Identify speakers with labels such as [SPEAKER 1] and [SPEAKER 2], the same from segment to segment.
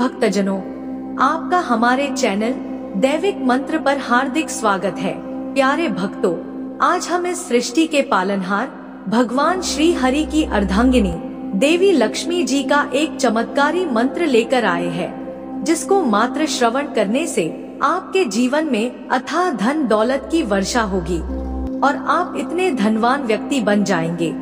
[SPEAKER 1] भक्तजनों, आपका हमारे चैनल दैविक मंत्र पर हार्दिक स्वागत है। प्यारे भक्तों, आज हम इस सृष्टि के पालनहार भगवान श्री हरि की अर्धांगिनी देवी लक्ष्मी जी का एक चमत्कारी मंत्र लेकर आए हैं, जिसको मात्र श्रवण करने से आपके जीवन में अथाह धन दौलत की वर्षा होगी और आप इतने धनवान व्यक्ति बन जाएंगे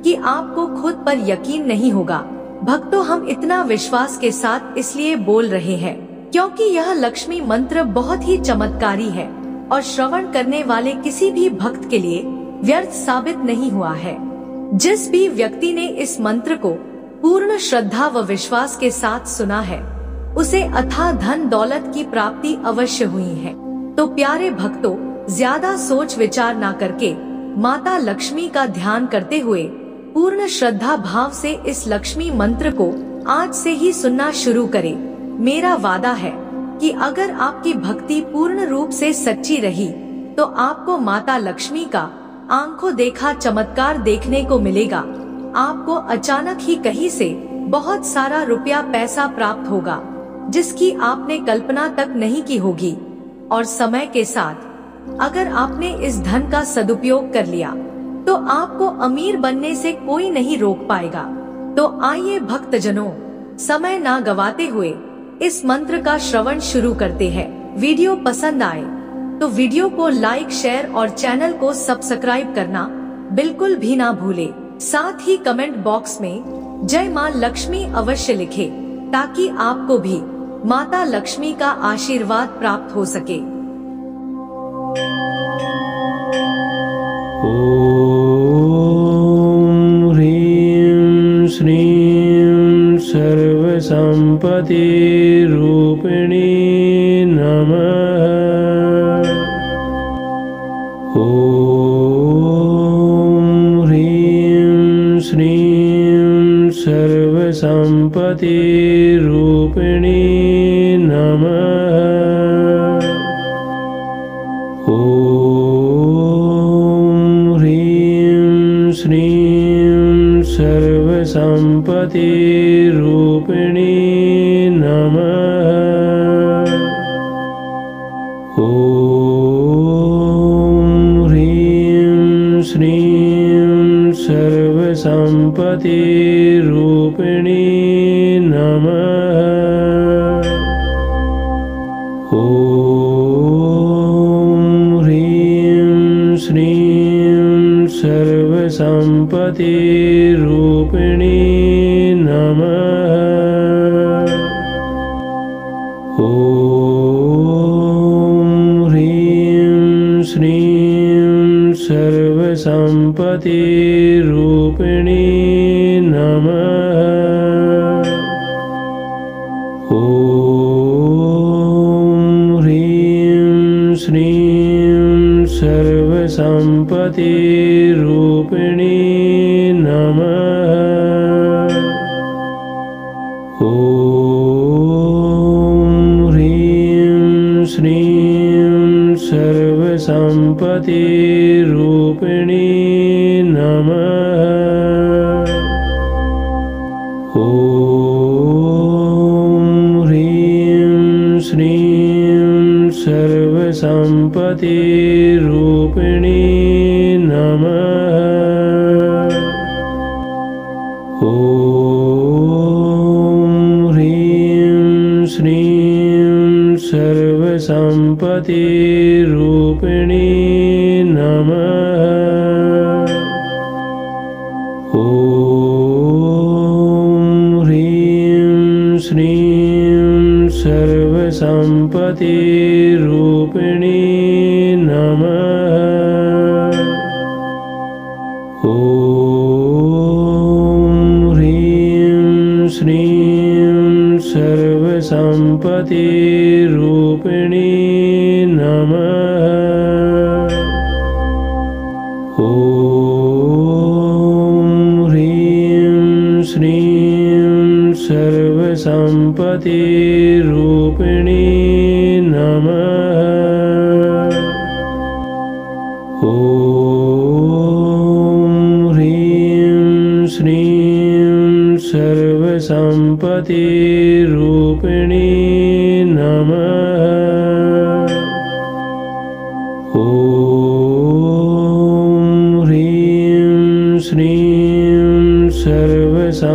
[SPEAKER 1] कि आपको खुद पर यकीन नहीं होगा। भक्तों, हम इतना विश्वास के साथ इसलिए बोल रहे हैं क्योंकि यह लक्ष्मी मंत्र बहुत ही चमत्कारी है और श्रवण करने वाले किसी भी भक्त के लिए व्यर्थ साबित नहीं हुआ है। जिस भी व्यक्ति ने इस मंत्र को पूर्ण श्रद्धा व विश्वास के साथ सुना है, उसे अथाह धन दौलत की प्राप्ति अवश्य हुई है। तो प्यारे भक्तों, ज्यादा सोच विचार ना करके माता लक्ष्मी का ध्यान करते हुए पूर्ण श्रद्धा भाव से इस लक्ष्मी मंत्र को आज से ही सुनना शुरू करें। मेरा वादा है कि अगर आपकी भक्ति पूर्ण रूप से सच्ची रही तो आपको माता लक्ष्मी का आंखों देखा चमत्कार देखने को मिलेगा। आपको अचानक ही कहीं से बहुत सारा रुपया पैसा प्राप्त होगा, जिसकी आपने कल्पना तक नहीं की होगी। और समय के साथ अगर आपने इस धन का सदुपयोग कर लिया तो आपको अमीर बनने से कोई नहीं रोक पाएगा। तो आइए भक्तजनों, समय ना गवाते हुए इस मंत्र का श्रवण शुरू करते हैं। वीडियो पसंद आए तो वीडियो को लाइक, शेयर और चैनल को सब्सक्राइब करना बिल्कुल भी ना भूले। साथ ही कमेंट बॉक्स में जय मां लक्ष्मी अवश्य लिखे, ताकि आपको भी माता लक्ष्मी का आशीर्वाद प्राप्त हो सके।
[SPEAKER 2] ओम ह्रीं श्रीं सर्वसंपत्ति रूपिणी नमः। ओम ह्रीं श्रीं सर्वसंपत्ति रूपिणी नमः। ओम ह्रीं श्रीं सर्वसंपत्ति रूपिणी नमः। ओम ह्रीं श्रीं सर्वसंपत्ति रूपिणी नमः। ओम ह्रीं श्रीं सर्वसंपत्ति रूपिणी नमः। ओम ह्रीं श्रीं सर्वसंपत्ति रूपिणी नमः। ओम ह्रीं श्रीं सर्वसंपत्ति रूपिणी नमः। ओम ह्रीं श्रीं सर्वसंपत्ति रूपिणी नमः। ओम ह्रीं श्रीं सर्वसंपत्ति रूपिणी नमः। ओम ह्रीं श्रीं सर्वसंपत्ति रूपिणी नमः। ओम ह्रीं श्रीं सर्वसंपत्ति रूपिणी नमः। ओम ह्रीं श्रीं सर्वसंपत्ति रूपिणी नमः। ओम ह्रीं श्रीं सर्वसंपत्ति रूपिणी नमः। ओम ह्रीं श्रीं सर्वसंपत्ति रूपिणी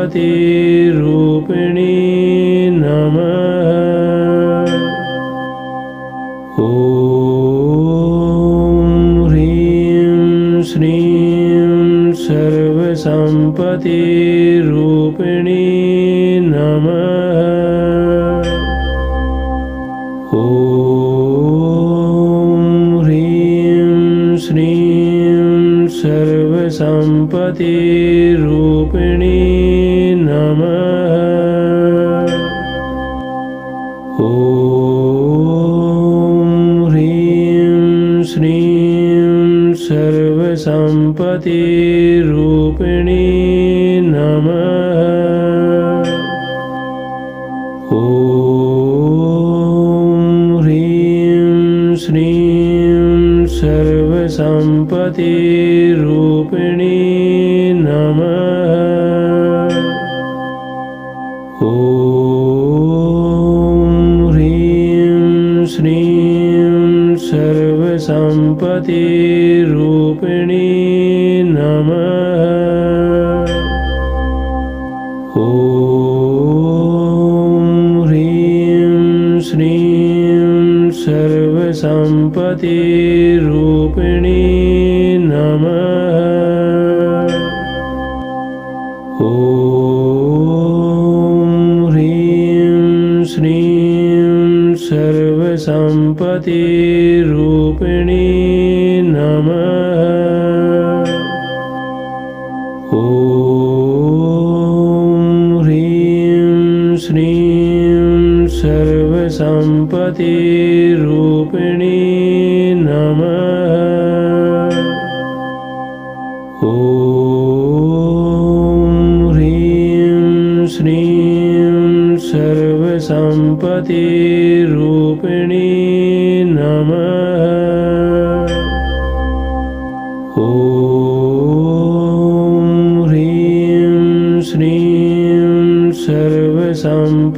[SPEAKER 2] सर्वसम्पत्तिरूपिणी नमः। ॐ ह्रीं श्रीं सर्वसम्पत्तिरूपिणी नमः। ॐ ह्रीं श्रीं सर्वसम्पत्तिरूपिणी नमः। ॐ ह्रीं श्रीं सर्वसम्पत्तिरूपिणी नमः। ॐ ह्रीं श्रीं सर्वसम्पत्तिरूपिणी नमः। ॐ ह्रीं श्रीं सर्वसम्पत्तिरूपिणी नमः। ॐ ह्रीं श्रीं सर्वसम्पत्तिरूपिणी नमः। ॐ ह्रीं श्रीं सर्वसम्पत्तिरूपिणी नमः। ॐ ह्रीं श्रीं सर्वसम्पत्तिरूपिणी नमः। ॐ ह्रीं श्रीं सर्वसम्पत्तिरूपिणी नमः। ॐ ह्रीं श्रीं सर्वसम्पत्तिरूपिणी